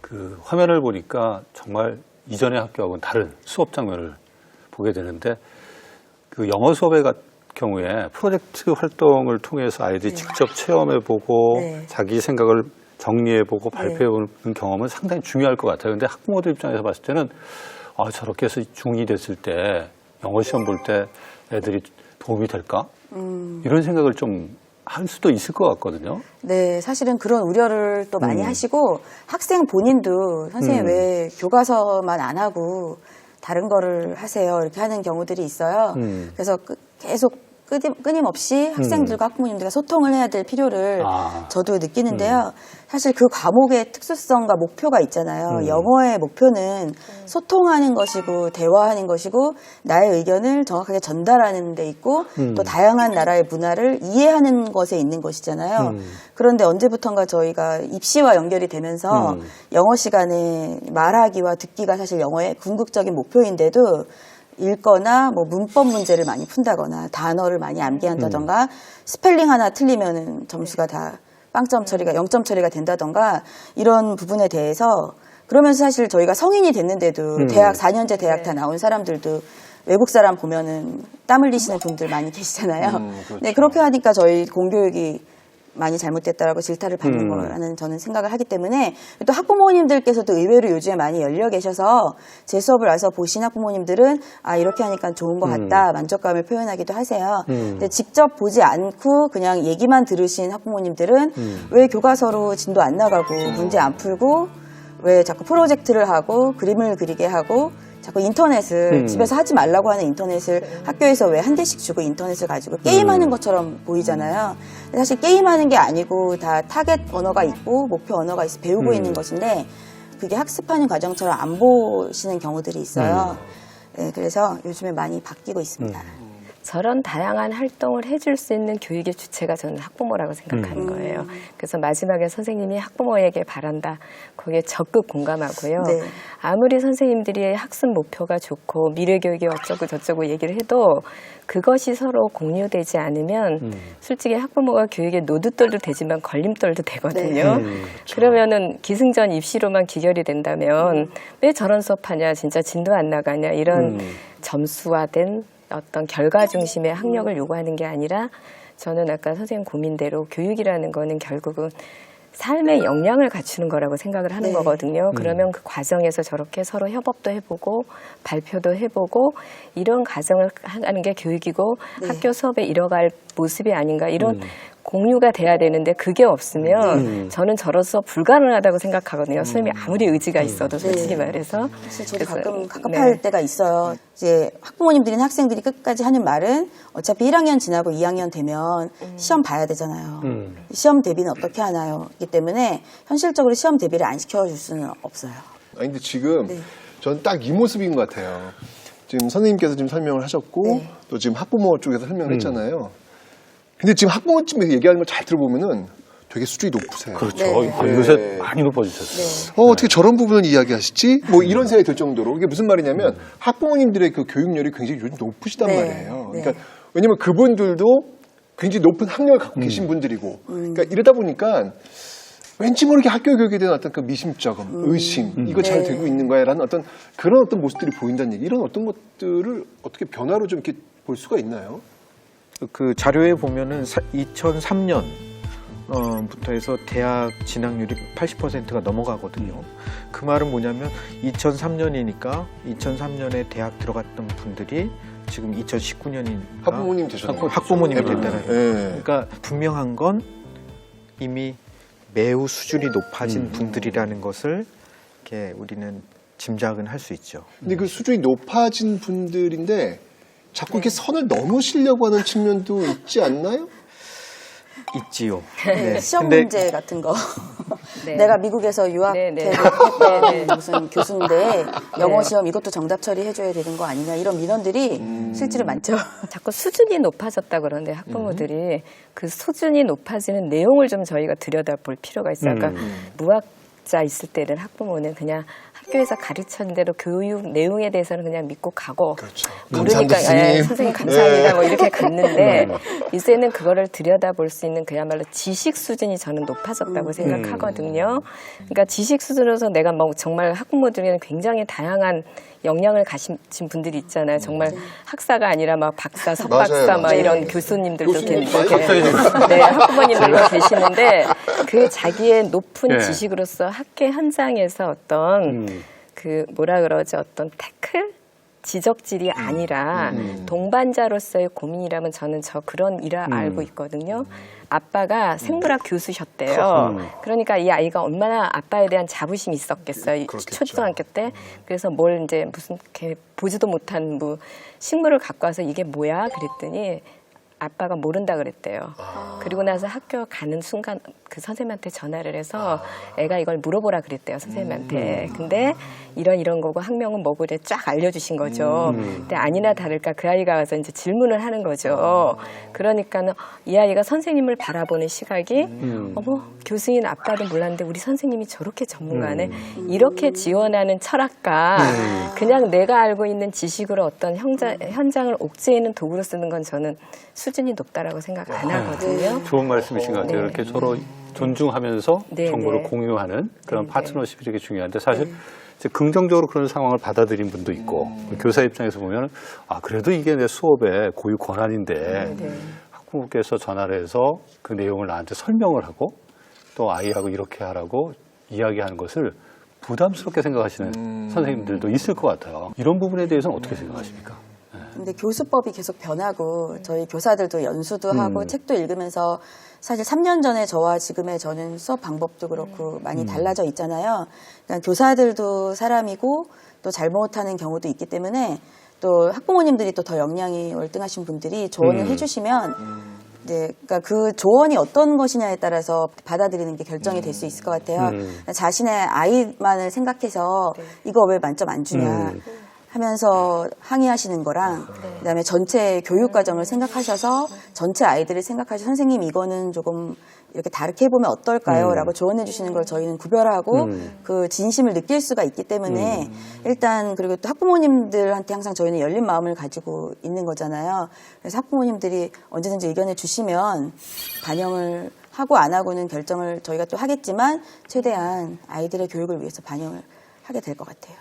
그 화면을 보니까 정말 이전의 학교하고는 다른 수업 장면을 보게 되는데 그 영어 수업의 경우에 프로젝트 활동을 통해서 아이들이 직접 체험해보고 자기 생각을 정리해보고 발표해보는 경험은 상당히 중요할 것 같아요. 근데 학부모들 입장에서 봤을 때는 저렇게 해서 중2 됐을 때 영어 시험 볼 때 애들이 도움이 될까? 이런 생각을 좀 할 수도 있을 것 같거든요. 네, 사실은 그런 우려를 또 많이 하시고 학생 본인도 선생님 왜 교과서만 안 하고 다른 거를 하세요 이렇게 하는 경우들이 있어요. 그래서 계속 끊임없이 학생들과 학부모님들과 소통을 해야 될 필요를 저도 느끼는데요. 사실 그 과목의 특수성과 목표가 있잖아요. 영어의 목표는 소통하는 것이고 대화하는 것이고 나의 의견을 정확하게 전달하는 데 있고 또 다양한 나라의 문화를 이해하는 것에 있는 것이잖아요. 그런데 언제부턴가 저희가 입시와 연결이 되면서 영어 시간에 말하기와 듣기가 사실 영어의 궁극적인 목표인데도 읽거나 뭐 문법 문제를 많이 푼다거나 단어를 많이 암기한다던가 스펠링 하나 틀리면은 점수가 다 빵점 처리가 0점 처리가 된다던가 이런 부분에 대해서 그러면서 사실 저희가 성인이 됐는데도 대학 4년제 대학 다 나온 사람들도 외국 사람 보면은 땀 흘리시는 분들 많이 계시잖아요. 그렇죠. 네, 그렇게 하니까 저희 공교육이 많이 잘못됐다라고 질타를 받는 거라는 저는 생각을 하기 때문에 또 학부모님들께서도 의외로 요즘에 많이 열려 계셔서 제 수업을 와서 보신 학부모님들은 이렇게 하니까 좋은 것 같다 만족감을 표현하기도 하세요. 근데 직접 보지 않고 그냥 얘기만 들으신 학부모님들은 왜 교과서로 진도 안 나가고 문제 안 풀고 왜 자꾸 프로젝트를 하고 그림을 그리게 하고 자꾸 인터넷을 집에서 하지 말라고 하는 인터넷을 학교에서 왜 한 대씩 주고 인터넷을 가지고 게임하는 것처럼 보이잖아요. 사실 게임하는 게 아니고 다 타겟 언어가 있고 목표 언어가 있어 배우고 있는 것인데 그게 학습하는 과정처럼 안 보시는 경우들이 있어요. 네, 그래서 요즘에 많이 바뀌고 있습니다. 저런 다양한 활동을 해줄 수 있는 교육의 주체가 저는 학부모라고 생각하는 거예요. 그래서 마지막에 선생님이 학부모에게 바란다. 거기에 적극 공감하고요. 네. 아무리 선생님들이 학습 목표가 좋고 미래교육이 어쩌고 저쩌고 얘기를 해도 그것이 서로 공유되지 않으면 솔직히 학부모가 교육에 노드돌도 되지만 걸림돌도 되거든요. 그러면은 기승전 입시로만 기결이 된다면 왜 저런 수업하냐, 진짜 진도 안 나가냐 이런 점수화된 어떤 결과 중심의 학력을 요구하는 게 아니라 저는 아까 선생님 고민대로 교육이라는 거는 결국은 삶의 역량을 갖추는 거라고 생각을 하는 거거든요. 그러면 그 과정에서 저렇게 서로 협업도 해보고 발표도 해보고 이런 과정을 하는 게 교육이고 학교 수업에 이뤄갈 모습이 아닌가 이런 공유가 돼야 되는데 그게 없으면 저는 저로서 불가능하다고 생각하거든요. 선생님이 아무리 의지가 있어도 솔직히 말해서. 사실 저도 가끔 갑갑할 때가 있어요. 이제 학부모님들이나 학생들이 끝까지 하는 말은 어차피 1학년 지나고 2학년 되면 시험 봐야 되잖아요. 시험 대비는 어떻게 하나요? 이기 때문에 현실적으로 시험 대비를 안 시켜줄 수는 없어요. 아니 근데 지금 전 딱 이 모습인 것 같아요. 지금 선생님께서 지금 설명을 하셨고 또 지금 학부모 쪽에서 설명을 했잖아요. 근데 지금 학부모 쪽에서 얘기하는 걸 잘 들어보면은 되게 수준이 높으세요. 그렇죠. 요새 많이 높아지셨어요. 어떻게 저런 부분을 이야기하시지? 뭐 이런 생각이 들 정도로. 이게 무슨 말이냐면 학부모님들의 그 교육열이 굉장히 요즘 높으시단 말이에요. 그러니까 왜냐면 그분들도 굉장히 높은 학력을 갖고 계신 분들이고. 그러니까 이러다 보니까 왠지 모르게 학교 교육에 대한 어떤 그 미심쩍음, 의심, 이거 잘 되고 있는 거야 라는 그런 어떤 모습들이 보인다는 얘기. 이런 어떤 것들을 어떻게 변화로 좀 이렇게 볼 수가 있나요? 그 자료에 보면은 2003년 부터 해서 대학 진학률이 80%가 넘어가거든요. 그 말은 뭐냐면 2003년이니까 2003년에 대학 들어갔던 분들이 지금 2019년이니까 학부모님 되셨나요? 학부모님이 됐다는 거예요. 네. 그러니까 분명한 건 이미 매우 수준이 높아진 분들이라는 것을 이렇게 우리는 짐작은 할 수 있죠. 근데 그 수준이 높아진 분들인데 자꾸 이렇게 선을 넘으시려고 하는 측면도 있지 않나요? 있지요. 시험 근데 문제 같은 거. 네. 내가 미국에서 유학해도 했던 무슨 교수인데 영어 시험 이것도 정답 처리해줘야 되는 거 아니냐 이런 민원들이 실제로 많죠. 자꾸 수준이 높아졌다 그러는데 학부모들이 그 수준이 높아지는 내용을 좀 저희가 들여다볼 필요가 있어요. 아까 각자 있을 때는 학부모는 그냥 학교에서 가르치는 대로 교육 내용에 대해서는 그냥 믿고 가고 그렇죠. 모르니까 감사합니다, 예, 선생님 감사합니다 뭐 이렇게 갔는데 네. 이제는 그거를 들여다볼 수 있는 그야말로 지식 수준이 저는 높아졌다고 생각하거든요. 그러니까 지식 수준으로서 내가 뭐 정말 학부모들에는 굉장히 다양한 역량을 가진 분들이 있잖아요. 정말 학사가 아니라 막 박사, 석박사 맞아요, 막 맞아요. 이런 교수님들도 교수님, 네, 학부모님들도 계시는데 그 자기의 높은 네. 지식으로서 학계 현장에서 어떤 그 뭐라 그러죠? 어떤 태클? 지적질이 아니라 동반자로서의 고민이라면 저는 그런 일을 알고 있거든요. 아빠가 생물학 교수셨대요. 그러니까 이 아이가 얼마나 아빠에 대한 자부심이 있었겠어요. 그렇겠죠. 초등학교 때. 그래서 뭘 이제 무슨 이렇게 보지도 못한 뭐 식물을 갖고 와서 이게 뭐야? 그랬더니 아빠가 모른다 그랬대요. 그리고 나서 학교 가는 순간 그 선생님한테 전화를 해서 애가 이걸 물어보라 그랬대요, 선생님한테. 근데 이런 거고 학명은 뭐고 이래 쫙 알려주신 거죠. 근데 아니나 다를까 그 아이가 와서 이제 질문을 하는 거죠. 그러니까는 이 아이가 선생님을 바라보는 시각이 어머, 교수인 아빠도 몰랐는데 우리 선생님이 저렇게 전문가네. 이렇게 지원하는 철학과 그냥 내가 알고 있는 지식으로 어떤 현장을 옥죄이는 도구로 쓰는 건 저는 수준이 높다라고 생각 안 하거든요. 좋은 말씀이신 것 같아요. 네. 이렇게 서로 존중하면서 네, 정보를 네. 공유하는 그런 네, 파트너십이 되게 중요한데 사실 이제 긍정적으로 그런 상황을 받아들인 분도 있고 교사 입장에서 보면 그래도 이게 내 수업의 고유 권한인데 네. 학부모께서 전화를 해서 그 내용을 나한테 설명을 하고 또 아이하고 이렇게 하라고 이야기하는 것을 부담스럽게 생각하시는 선생님들도 있을 것 같아요. 이런 부분에 대해서는 어떻게 생각하십니까? 근데 교수법이 계속 변하고 저희 교사들도 연수도 하고 책도 읽으면서 사실 3년 전에 저와 지금의 저는 수업 방법도 그렇고 많이 달라져 있잖아요. 그러니까 교사들도 사람이고 또 잘못하는 경우도 있기 때문에 또 학부모님들이 또 더 역량이 월등하신 분들이 조언을 해주시면 이제 그러니까 그 조언이 어떤 것이냐에 따라서 받아들이는 게 결정이 될 수 있을 것 같아요. 자신의 아이만을 생각해서 이거 왜 만점 안 주냐. 하면서 항의하시는 거랑 그다음에 전체 교육 과정을 생각하셔서 전체 아이들을 생각하셔서 선생님 이거는 조금 이렇게 다르게 해보면 어떨까요? 라고 조언해 주시는 걸 저희는 구별하고 그 진심을 느낄 수가 있기 때문에 일단 그리고 또 학부모님들한테 항상 저희는 열린 마음을 가지고 있는 거잖아요. 그래서 학부모님들이 언제든지 의견을 주시면 반영을 하고 안 하고는 결정을 저희가 또 하겠지만 최대한 아이들의 교육을 위해서 반영을 하게 될 것 같아요.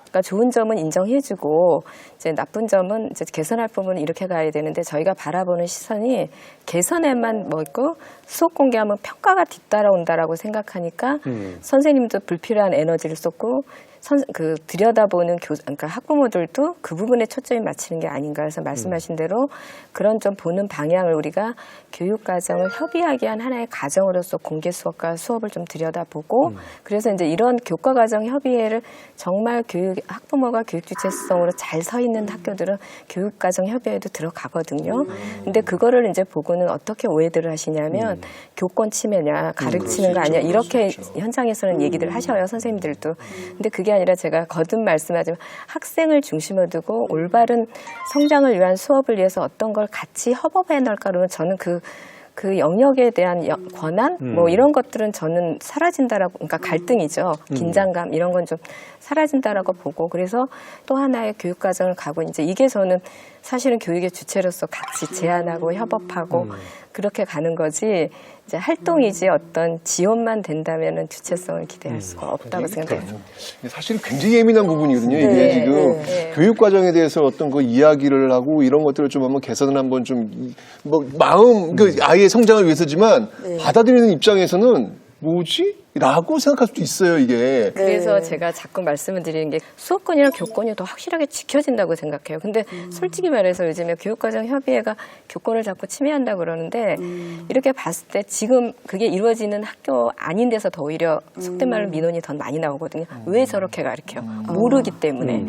그러니까 좋은 점은 인정해주고 이제 나쁜 점은 이제 개선할 부분은 이렇게 가야 되는데 저희가 바라보는 시선이 개선에만 뭐 있고 수업 공개하면 평가가 뒤따라온다라고 생각하니까 선생님도 불필요한 에너지를 쏟고 들여다보는 그러니까 학부모들도 그 부분에 초점이 맞추는 게 아닌가 해서 말씀하신 대로 그런 좀 보는 방향을 우리가 교육 과정을 협의하게 한 하나의 과정으로서 공개 수업과 수업을 좀 들여다보고 그래서 이제 이런 교과 과정 협의회를 정말 학부모가 교육 주체성으로 잘 서 있는 학교들은 교육 과정 협의회도 들어가거든요. 근데 그거를 이제 보고는 어떻게 오해들을 하시냐면 교권 침해냐 가르치는 거 아니야 이렇게 현장에서는 얘기들 하셔요 선생님들도. 근데 그게 아니라 제가 거듭 말씀하지만 학생을 중심으로 두고 올바른 성장을 위한 수업을 위해서 어떤 걸 같이 협업해 넣을까 그러면 저는 그 영역에 대한 권한 뭐 이런 것들은 저는 사라진다라고 그러니까 갈등이죠. 긴장감 이런 건 좀 사라진다라고 보고 그래서 또 하나의 교육 과정을 가고 이제 이게 저는 사실은 교육의 주체로서 같이 제안하고 협업하고 그렇게 가는 거지 이제 활동이지 어떤 지원만 된다면은 주체성을 기대할 수가 없다고 생각해요. 사실 굉장히 예민한 부분이거든요. 이게 네, 지금 네. 교육 과정에 대해서 어떤 그 이야기를 하고 이런 것들을 좀 한번 개선을 한번 좀 뭐 마음 그 아이의 성장을 위해서지만 받아들이는 입장에서는 뭐지? 라고 생각할 수도 있어요, 이게. 그래서 제가 자꾸 말씀을 드리는 게 수업권이랑 교권이 더 확실하게 지켜진다고 생각해요. 근데 솔직히 말해서 요즘에 교육과정협의회가 교권을 자꾸 침해한다고 그러는데 이렇게 봤을 때 지금 그게 이루어지는 학교 아닌 데서 더 오히려 속된 말로 민원이 더 많이 나오거든요. 왜 저렇게 가르쳐요? 모르기 때문에.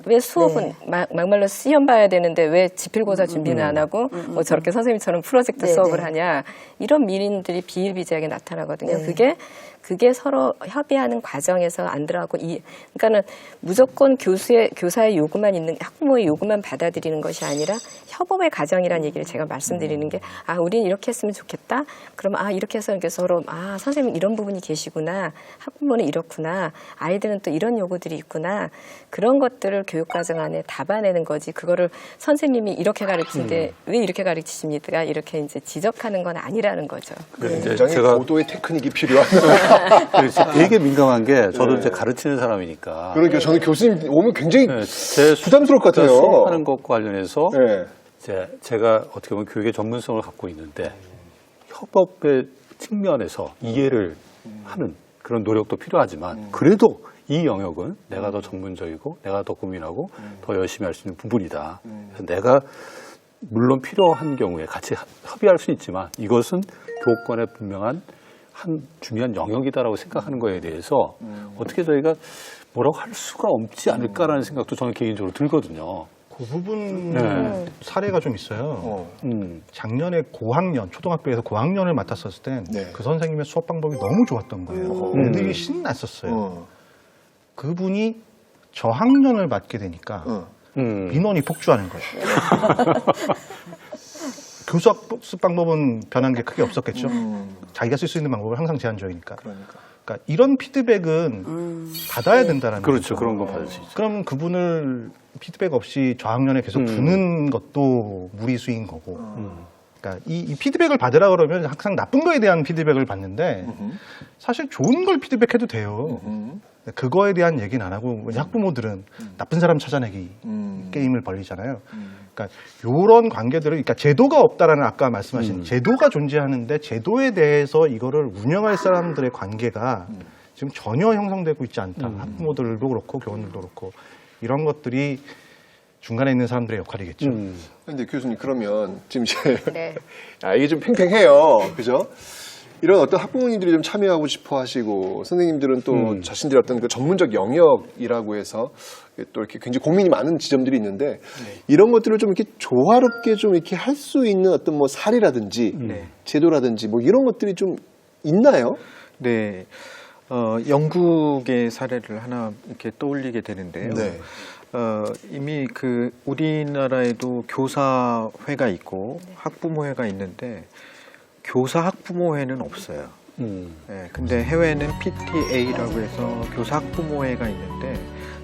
왜 수업은 막말로 시험 봐야 되는데 왜 지필고사 준비는 안 하고 뭐 저렇게 선생님처럼 프로젝트 수업을 하냐. 이런 민원들이 비일비재하게 나타나거든요. 그게 그게 서로 협의하는 과정에서 안 들어가고 그러니까는 무조건 교사의 요구만 있는 학부모의 요구만 받아들이는 것이 아니라 협업의 과정이라는 얘기를 제가 말씀드리는 게 우리는 이렇게 했으면 좋겠다. 그럼 이렇게 해서 이렇게 서로 선생님 이런 부분이 계시구나. 학부모는 이렇구나. 아이들은 또 이런 요구들이 있구나. 그런 것들을 교육과정 안에 담아내는 거지. 그거를 선생님이 이렇게 가르치는데 왜 이렇게 가르치십니까? 이렇게 이제 지적하는 건 아니라는 거죠. 굉장히 고도의 테크닉이 필요한. 그래서 되게 민감한 게 저도 이제 가르치는 사람이니까. 그러니까 저는 교수님 오면 굉장히 제 부담스러울 것 같아요. 수업하는 것과 관련해서 네. 제가 어떻게 보면 교육의 전문성을 갖고 있는데 협업의 측면에서 이해를 하는 그런 노력도 필요하지만 그래도 이 영역은 내가 더 전문적이고 내가 더 고민하고 더 열심히 할 수 있는 부분이다. 그래서 내가 물론 필요한 경우에 같이 협의할 수 있지만 이것은 교권의 분명한 한 중요한 영역이다라고 생각하는 거에 대해서 어떻게 저희가 뭐라고 할 수가 없지 않을까라는 생각도 저는 개인적으로 들거든요. 그 부분 네. 사례가 좀 있어요. 작년에 고학년, 초등학교에서 고학년을 맡았었을 땐 그 선생님의 수업 방법이 너무 좋았던 거예요. 애들이 신났었어요. 그분이 저학년을 맡게 되니까 민원이 폭주하는 거예요. 교수 학습 방법은 변한 게 크게 없었겠죠. 자기가 쓸 수 있는 방법을 항상 제한적이니까. 그러니까 이런 피드백은 받아야 된다라는 그렇죠. 거죠. 그런 건 받을 수 있죠. 그럼 그분을 피드백 없이 저학년에 계속 두는 것도 무리수인 거고. 그러니까 이 피드백을 받으라 그러면 항상 나쁜 거에 대한 피드백을 받는데 사실 좋은 걸 피드백해도 돼요. 그거에 대한 얘기는 안 하고 학부모들은 나쁜 사람 찾아내기 게임을 벌리잖아요. 그러니까 이런 관계들을 그러니까 제도가 없다라는 아까 말씀하신 제도가 존재하는데 제도에 대해서 이거를 운영할 사람들의 관계가 지금 전혀 형성되고 있지 않다. 학부모들도 그렇고 교원들도 그렇고 이런 것들이 중간에 있는 사람들의 역할이겠죠. 근데 교수님 그러면 지금 이제 네. 이게 좀 팽팽해요. 그죠? 이런 어떤 학부모님들이 좀 참여하고 싶어 하시고 선생님들은 또 자신들의 어떤 그 전문적 영역이라고 해서 또 이렇게 굉장히 고민이 많은 지점들이 있는데 이런 것들을 좀 이렇게 조화롭게 좀 이렇게 할 수 있는 어떤 뭐 사례라든지 제도라든지 뭐 이런 것들이 좀 있나요? 네. 영국의 사례를 하나 이렇게 떠올리게 되는데요. 네. 이미 우리나라에도 교사회가 있고 학부모회가 있는데 교사 학부모회는 없어요. 네, 근데 해외는 PTA라고 해서 교사 학부모회가 있는데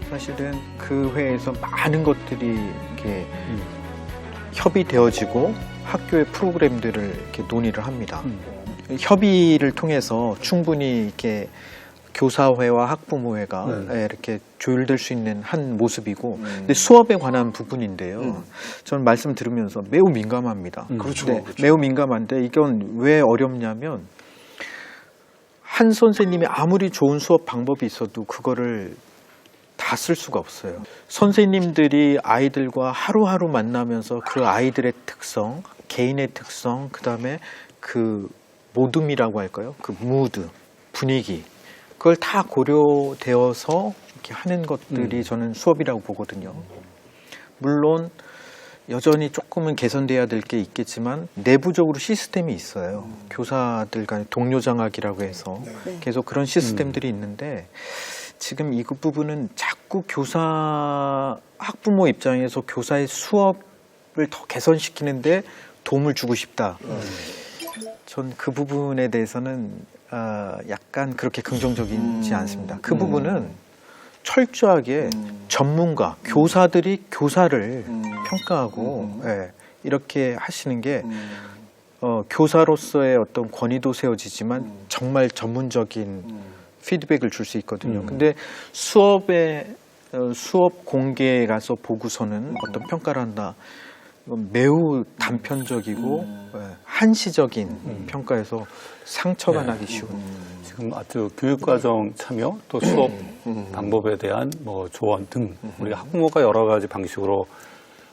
사실은 그 회에서 많은 것들이 이렇게 협의되어지고 학교의 프로그램들을 이렇게 논의를 합니다. 협의를 통해서 충분히 이렇게 교사회와 학부모회가 이렇게 조율될 수 있는 한 모습이고, 근데 수업에 관한 부분인데요. 저는 말씀 들으면서 매우 민감합니다. 그렇죠. 네, 매우 민감한데 이건 왜 어렵냐면 한 선생님이 아무리 좋은 수업 방법이 있어도 그거를 다 쓸 수가 없어요. 선생님들이 아이들과 하루하루 만나면서 그 아이들의 특성, 개인의 특성, 그다음에 그 모둠이라고 할까요? 그 무드, 분위기, 그걸 다 고려되어서 이렇게 하는 것들이 저는 수업이라고 보거든요. 물론 여전히 조금은 개선돼야 될 게 있겠지만 내부적으로 시스템이 있어요. 교사들 간 동료 장학이라고 해서 계속 그런 시스템들이 있는데 지금 이 부분은 자꾸 학부모 입장에서 교사의 수업을 더 개선시키는데 도움을 주고 싶다. 전 그 부분에 대해서는 약간 그렇게 긍정적이지 않습니다. 그 부분은 철저하게 전문가, 교사들이 교사를 평가하고 이렇게 하시는 게 교사로서의 어떤 권위도 세워지지만 정말 전문적인 피드백을 줄 수 있거든요. 근데 수업 공개에 가서 보고서는 어떤 평가를 한다. 이건 매우 단편적이고 한시적인 평가에서 상처가 나기 쉬운. 지금 아주 교육과정 참여 또 수업 방법에 대한 뭐 조언 등 우리가 학부모가 여러 가지 방식으로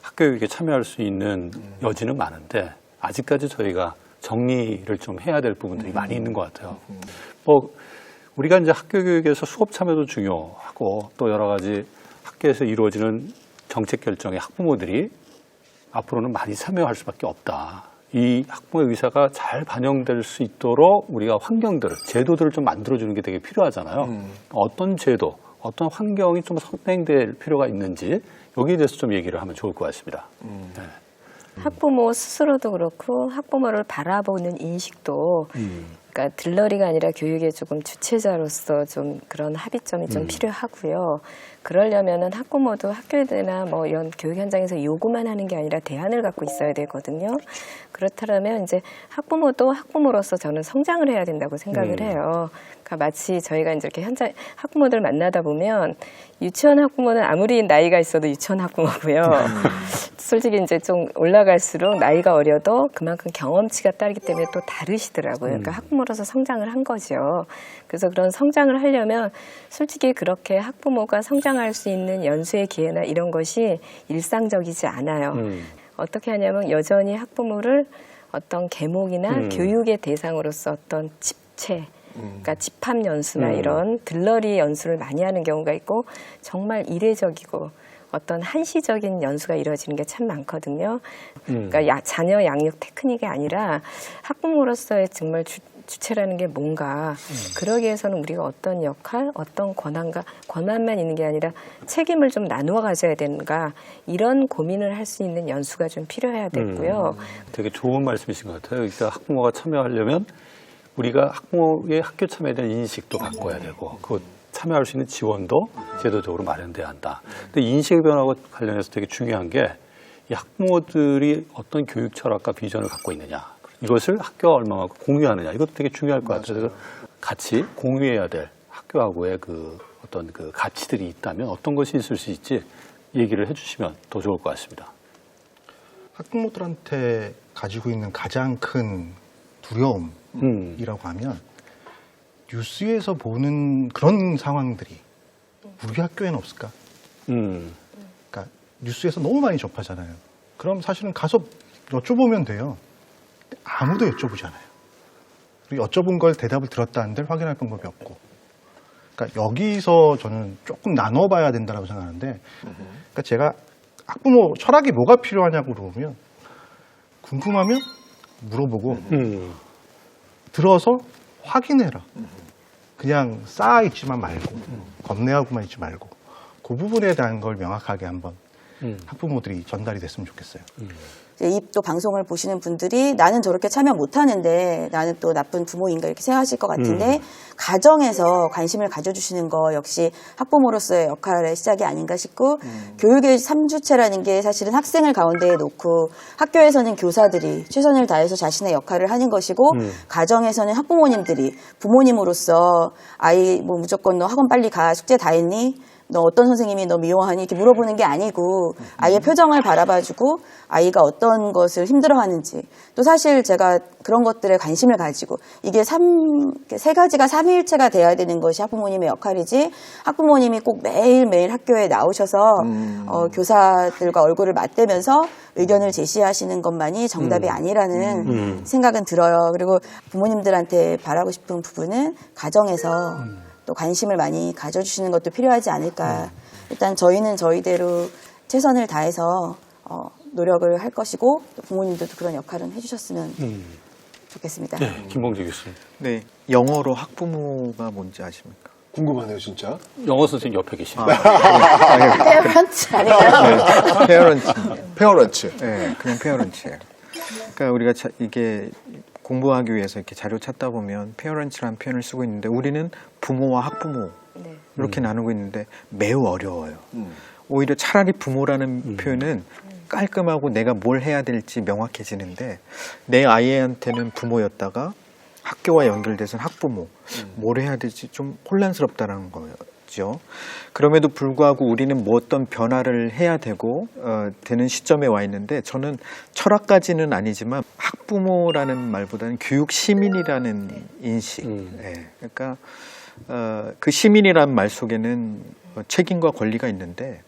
학교교육에 참여할 수 있는 여지는 많은데 아직까지 저희가 정리를 좀 해야 될 부분들이 많이 있는 것 같아요. 뭐 우리가 이제 학교교육에서 수업 참여도 중요하고 또 여러 가지 학교에서 이루어지는 정책 결정에 학부모들이 앞으로는 많이 참여할 수밖에 없다. 이 학부모의 의사가 잘 반영될 수 있도록 우리가 환경들을, 제도들을 좀 만들어주는 게 되게 필요하잖아요. 어떤 제도, 어떤 환경이 좀 선행될 필요가 있는지 여기에 대해서 좀 얘기를 하면 좋을 것 같습니다. 네. 학부모 스스로도 그렇고 학부모를 바라보는 인식도 그러니까 들러리가 아니라 교육의 조금 주체자로서 좀 그런 합의점이 좀 필요하고요. 그러려면은 학부모도 학교에나 뭐 이런 교육 현장에서 요구만 하는 게 아니라 대안을 갖고 있어야 되거든요. 그렇다면 이제 학부모도 학부모로서 저는 성장을 해야 된다고 생각을 해요. 그러니까 마치 저희가 이제 이렇게 현장 학부모들 만나다 보면 유치원 학부모는 아무리 나이가 있어도 유치원 학부모고요. 솔직히 이제 좀 올라갈수록 나이가 어려도 그만큼 경험치가 따르기 때문에 또 다르시더라고요. 그러니까 학부모로서 성장을 한 거죠. 그래서 그런 성장을 하려면 솔직히 그렇게 학부모가 성장할 수 있는 연수의 기회나 이런 것이 일상적이지 않아요. 어떻게 하냐면 여전히 학부모를 어떤 계목이나 교육의 대상으로서 어떤 집체, 그러니까 집합 연수나 이런 들러리 연수를 많이 하는 경우가 있고 정말 이례적이고 어떤 한시적인 연수가 이루어지는 게 참 많거든요. 그러니까 자녀 양육 테크닉이 아니라 학부모로서의 정말 주체라는 게 뭔가 그러기 위해서는 우리가 어떤 역할, 어떤 권한만 있는 게 아니라 책임을 좀 나누어 가져야 되는가 이런 고민을 할 수 있는 연수가 좀 필요해야 되고요. 되게 좋은 말씀이신 것 같아요. 그러니까 학부모가 참여하려면 우리가 학부모의 학교 참여에 대한 인식도 바꿔야 되고 그 참여할 수 있는 지원도 제도적으로 마련돼야 한다. 근데 인식의 변화와 관련해서 되게 중요한 게 이 학부모들이 어떤 교육 철학과 비전을 갖고 있느냐. 이것을 학교와 얼마나 공유하느냐. 이것도 되게 중요할 것 같아요. 그래서 같이 공유해야 될 학교하고의 그 어떤 그 가치들이 있다면 어떤 것이 있을 수 있지 얘기를 해주시면 더 좋을 것 같습니다. 학부모들한테 가지고 있는 가장 큰 두려움이라고 하면 뉴스에서 보는 그런 상황들이 우리 학교에는 없을까? 그러니까 뉴스에서 너무 많이 접하잖아요. 그럼 사실은 가서 여쭤보면 돼요. 아무도 여쭤보잖아요. 그리고 여쭤본 걸 대답을 들었다는데 확인할 방법이 없고. 그러니까 여기서 저는 조금 나눠봐야 된다고 생각하는데, 그러니까 제가 학부모 철학이 뭐가 필요하냐고 물어보면 궁금하면 물어보고 들어서 확인해라. 그냥 쌓아 있지만 말고 겁내하고만 있지 말고 그 부분에 대한 걸 명확하게 한번 학부모들이 전달이 됐으면 좋겠어요. 이 또 방송을 보시는 분들이 나는 저렇게 참여 못하는데 나는 또 나쁜 부모인가 이렇게 생각하실 것 같은데 가정에서 관심을 가져주시는 거 역시 학부모로서의 역할의 시작이 아닌가 싶고 교육의 3주체라는 게 사실은 학생을 가운데에 놓고 학교에서는 교사들이 최선을 다해서 자신의 역할을 하는 것이고 가정에서는 학부모님들이 부모님으로서 아이 뭐 무조건 너 학원 빨리 가 숙제 다 했니? 너 어떤 선생님이 너 미워하니? 이렇게 물어보는 게 아니고 아이의 표정을 바라봐주고 아이가 어떤 것을 힘들어하는지 또 사실 제가 그런 것들에 관심을 가지고 이게 세 가지가 삼위일체가 돼야 되는 것이 학부모님의 역할이지 학부모님이 꼭 매일매일 학교에 나오셔서 교사들과 얼굴을 맞대면서 의견을 제시하시는 것만이 정답이 아니라는 생각은 들어요. 그리고 부모님들한테 바라고 싶은 부분은 가정에서 또 관심을 많이 가져주시는 것도 필요하지 않을까. 일단 저희는 저희대로 최선을 다해서 노력을 할 것이고 또 부모님들도 그런 역할은 해주셨으면 좋겠습니다. 네, 김봉재 교수님. 네, 영어로 학부모가 뭔지 아십니까? 궁금하네요, 진짜. 영어 선생님 옆에 계시네요. 페어런트 아닌가요? 페어런츠. 네, 그냥 페어런츠예요. 그러니까 우리가 이게 공부하기 위해서 이렇게 자료 찾다 보면 페어런츠라는 표현을 쓰고 있는데 우리는 부모와 학부모 이렇게 나누고 있는데 매우 어려워요. 오히려 차라리 부모라는 표현은 깔끔하고 내가 뭘 해야 될지 명확해지는데 내 아이한테는 부모였다가 학교와 연결돼서 학부모 뭘 해야 될지 좀 혼란스럽다는 거죠. 그럼에도 불구하고 우리는 뭐 어떤 변화를 해야 되는 시점에 와 있는데 저는 철학까지는 아니지만 학부모라는 말보다는 교육 시민이라는 인식. 네. 그러니까 그 시민이라는 말 속에는 책임과 권리가 있는데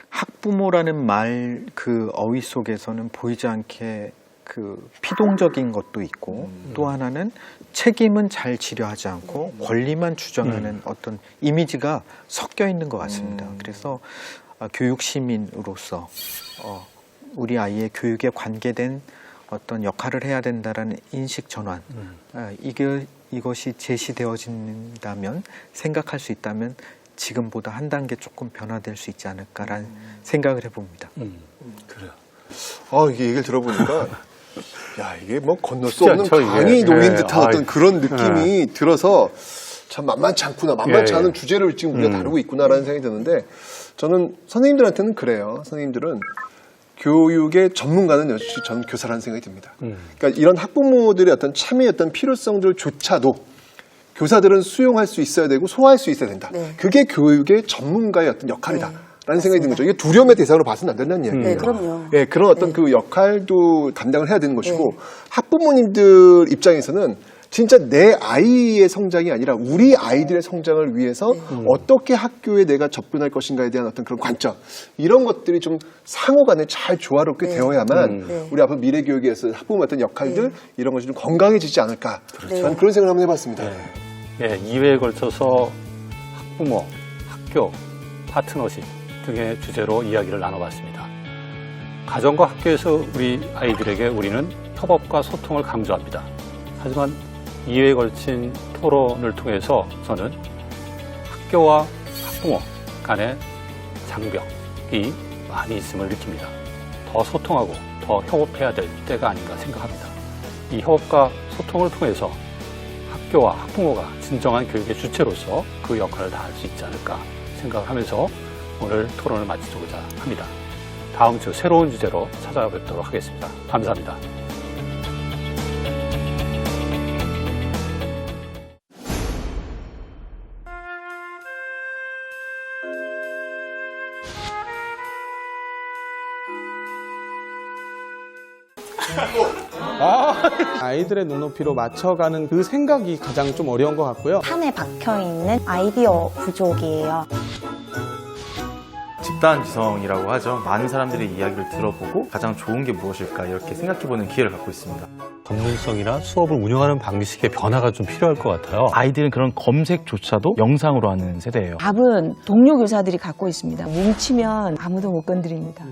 학부모라는 말 그 어휘 속에서는 보이지 않게 그 피동적인 것도 있고 또 하나는 책임은 잘 지려하지 않고 권리만 주장하는 어떤 이미지가 섞여 있는 것 같습니다. 그래서 교육 시민으로서 우리 아이의 교육에 관계된 어떤 역할을 해야 된다라는 인식 전환, 이것이 제시되어진다면, 생각할 수 있다면 지금보다 한 단계 조금 변화될 수 있지 않을까라는 생각을 해봅니다. 그래요. 이게 얘기를 들어보니까 야, 이게 뭐 건널 수 쉽지 없는 않죠, 이게. 강이 놓인 듯한 예. 어떤 그런 느낌이 들어서 참 만만치 않구나, 만만치 예. 않은 주제를 지금 우리가 다루고 있구나라는 생각이 드는데, 저는 선생님들한테는 그래요. 선생님들은 교육의 전문가는 역시 저는 교사라는 생각이 듭니다. 그러니까 이런 학부모들의 어떤 참여의 어떤 필요성들조차도 교사들은 수용할 수 있어야 되고 소화할 수 있어야 된다. 네. 그게 교육의 전문가의 어떤 역할이다. 네. 라는 생각이 드는 거죠. 이게 두려움의 대상으로 봐서는 안 된다는 이야기예요. 네, 그럼요. 예, 그런 어떤 그 역할도 감당을 해야 되는 것이고, 학부모님들 입장에서는 진짜 내 아이의 성장이 아니라 우리 아이들의 성장을 위해서 어떻게 학교에 내가 접근할 것인가에 대한 어떤 그런 관점, 이런 것들이 좀 상호간에 잘 조화롭게 되어야만 우리 앞으로 미래 교육에서 학부모의 어떤 역할들, 이런 것이 좀 건강해지지 않을까. 저는 그런 생각을 한번 해봤습니다. 예, 2회에 걸쳐서 학부모, 학교, 파트너십 등의 주제로 이야기를 나눠봤습니다. 가정과 학교에서 우리 아이들에게 우리는 협업과 소통을 강조합니다. 하지만 2회에 걸친 토론을 통해서 저는 학교와 학부모 간의 장벽이 많이 있음을 느낍니다. 더 소통하고 더 협업해야 될 때가 아닌가 생각합니다. 이 협업과 소통을 통해서 학교와 학부모가 진정한 교육의 주체로서 그 역할을 다할 수 있지 않을까 생각을 하면서 오늘 토론을 마치고자 합니다. 다음 주 새로운 주제로 찾아뵙도록 하겠습니다. 감사합니다. 아이들의 눈높이로 맞춰가는 그 생각이 가장 좀 어려운 것 같고요. 판에 박혀있는 아이디어 부족이에요. 집단지성이라고 하죠. 많은 사람들의 이야기를 들어보고 가장 좋은 게 무엇일까 이렇게 생각해보는 기회를 갖고 있습니다. 전문성이나 수업을 운영하는 방식의 변화가 좀 필요할 것 같아요. 아이들은 그런 검색조차도 영상으로 하는 세대예요. 답은 동료 교사들이 갖고 있습니다. 뭉치면 아무도 못 건드립니다.